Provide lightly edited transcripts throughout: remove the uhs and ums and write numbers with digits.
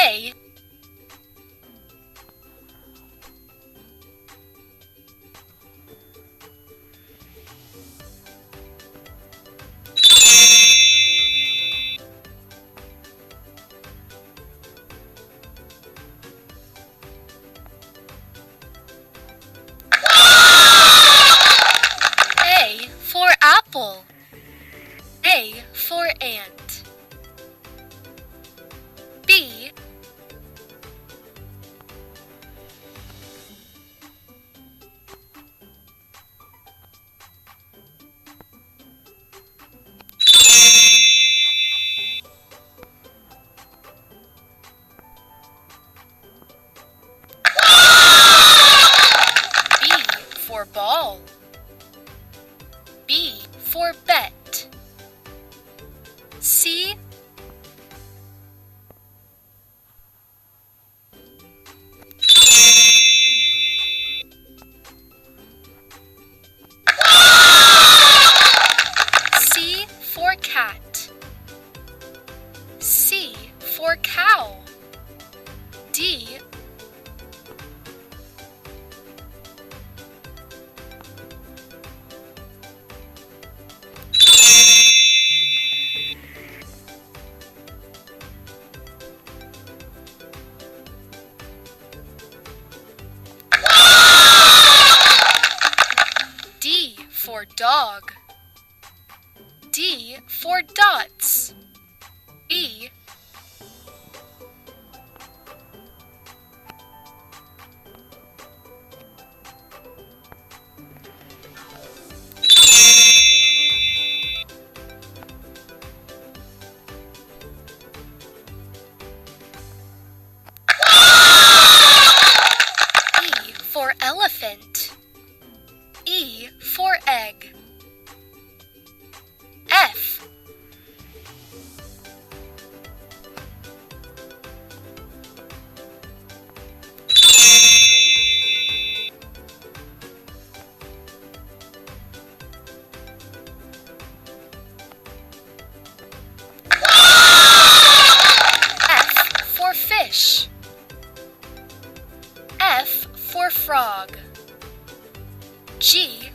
A. A for apple. A for ant. B. B for ball. B for bet. C. C for cat. C for cow. D. D for dog. D for dots. E. E for elephant. E for egg. F. F for fish. F for frog. G.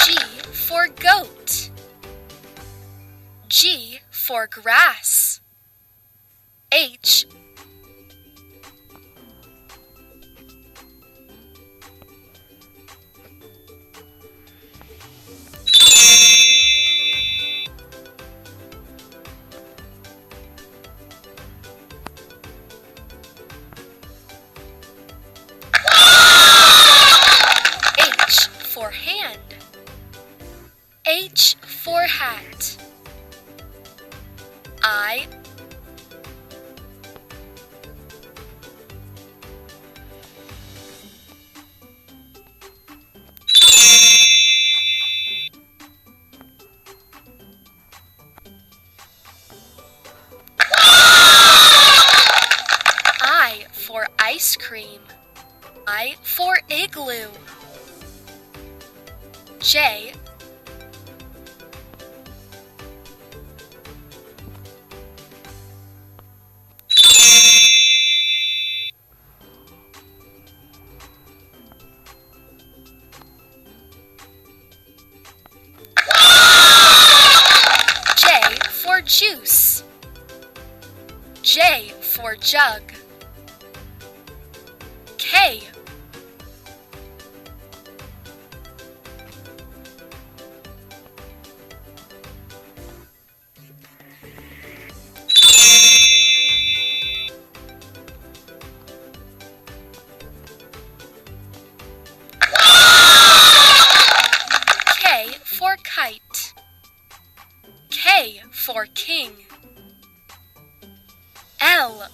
G for goat. G for grass. H. H for hand. H for hat. I. I for ice cream. I for igloo. J. J for juice. J for jug. K. K for kite. K for king. L.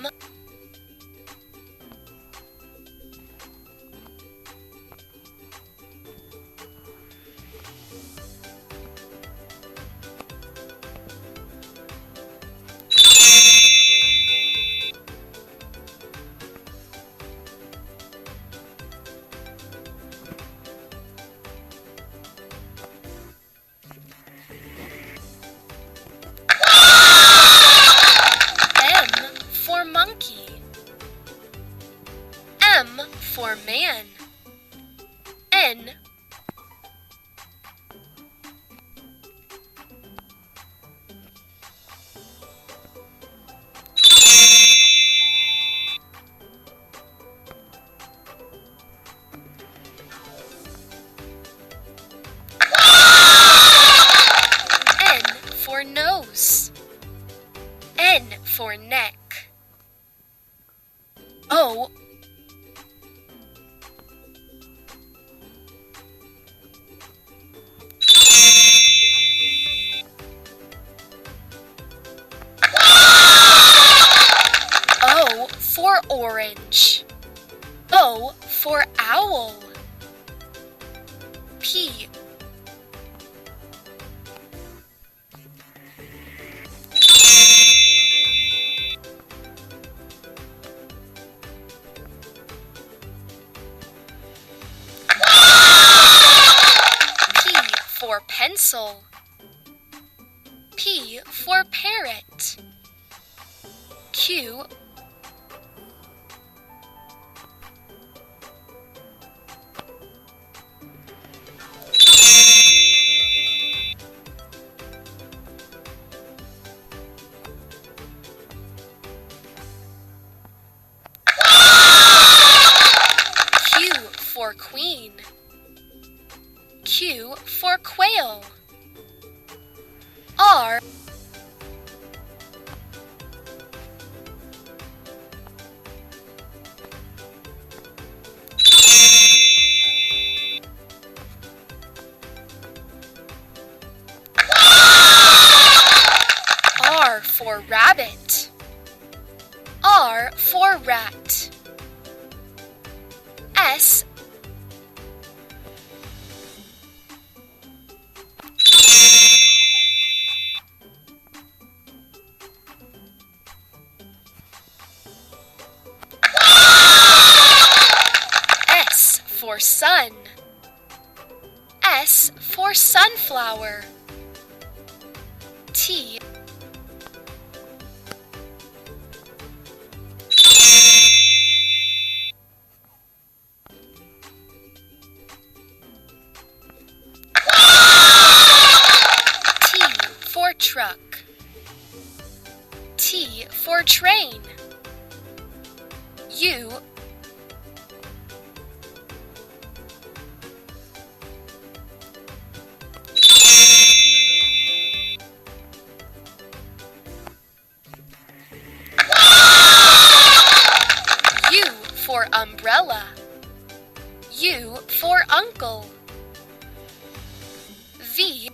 M. M for man. N. N for nose. N for neck. O. O for orange. O for owl. P. P for pencil. P for parrot. Q. Q for queen. Q for quail. R. R for rabbit. R for rat. S. S for sun. S for sunflower. T. T for truck. T for train. U. U for umbrella. U for uncle. V.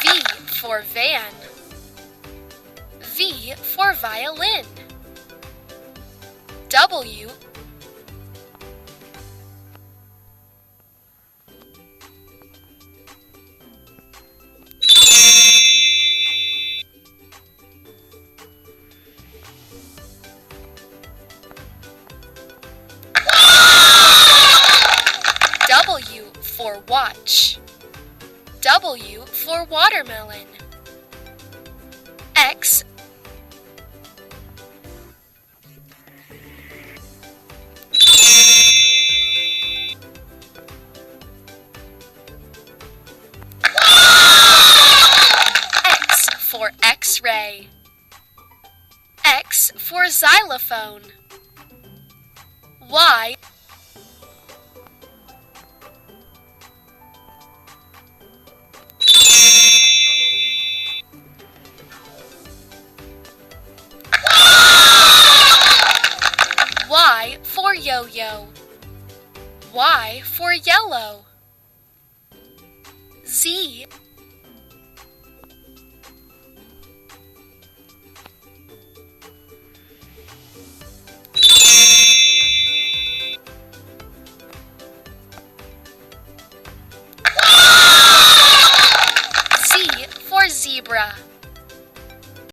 V for van. V for violin. W. W for watch. W for watermelon. X. X for X-ray. X for xylophone. Y. Y for yellow. Z